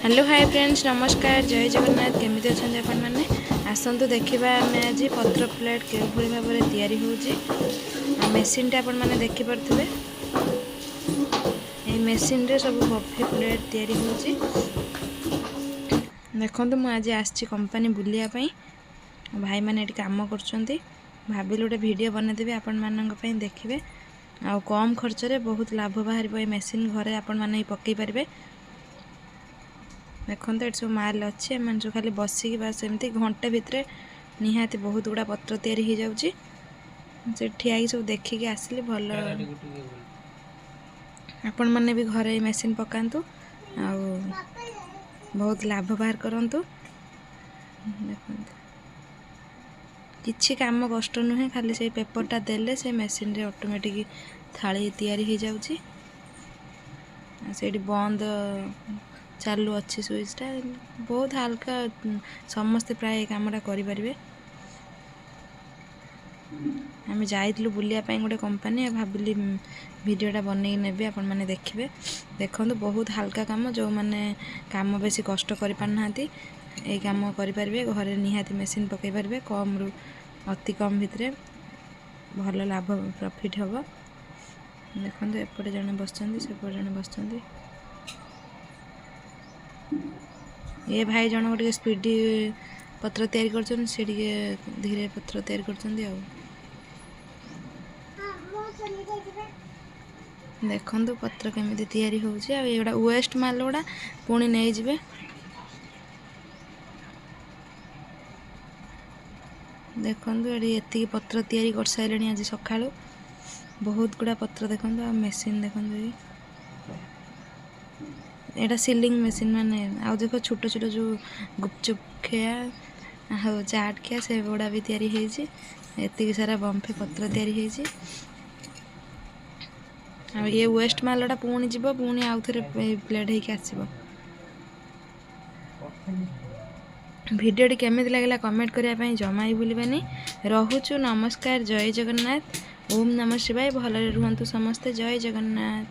Hello hi friends नमस्कार जय जगन्नाथ केमी अच्छा आपण मैंने आसतु देखा आम आज पत्र प्लेट के भाव में तैयारी हो मेसीन आपण मैंने देखिपे ये मेसीन रे सब बफे प्लेट तैयारी हो देखो मुझे आज आसी कंपानी बुलायापाई भाई मैंने ये कम कर भाविल गोटे वीडियो बनईदेवी आपण मानी देखिए आ कम खर्च बहुत लाभ बाहर ये मेसीन घरे आपण मैंने पकई पारे देखो ये सब माल अच्छे एम सब खाली बसिकी बास एमती घंटे भितर निहाती बहुत गुड़ा पत्र तैयारी हो जाऊँगी से ठिया सब देखिकी आसिले भल आपण मैंने भी घरे मेसीन पकातु आ बहुत लाभ बाहर करूँ किछि काम कष्ट नुहे खाली से पेपरटा देले से मेसीन रे ऑटोमेटिक थाली तैयारी हो जाऊँगी से बंद चालू अच्छी स्विचटा बहुत हल्का समस्ते प्राय कामटा करें आम जाइलु बुलायापाई गोटे कंपानी भाविली वीडियोटा बनई नेबे आपण मैंने देखिए देखो बहुत हल्का काम जो मैंने काम बेसी कष्ट कर पारना ये काम करें घरे निहाती मेसीन पकई पारे कम रु अति कम भितर भल लाभ प्रॉफिट हम देखो एपटे जड़े बस सेपटे जड़े बस ये भाई जन गोटे स्पीडी पत्र तैयारी कर धीरे पत्र तैयारी कर देखु पत्र केमी तैयारी होगा वेस्ट माल गुड़ा पुणी नहीं जाए देखु ये पत्र तैयारी कर सारे आज सका बहुत गुड़ा पत्र देखो मेसीन देखो एटा सिलिंग मेसीन माने आउ देखो छोट छोट जो गुपचुप खिया आ चाट खिया से गुड़ा भी तैयारी होती एति सारा बंफे पत्र तैयारी होती ये वेस्ट मालटा पुणी जीव पुणी आउ थे प्लेट होके आसब भिडियोटी केमी लगे कमेंट करने जमा ही भूलबानी रोचु नमस्कार जय जगन्नाथ ओम नमः शिवाय भलरे रुहंतु समस्ते जय जगन्नाथ।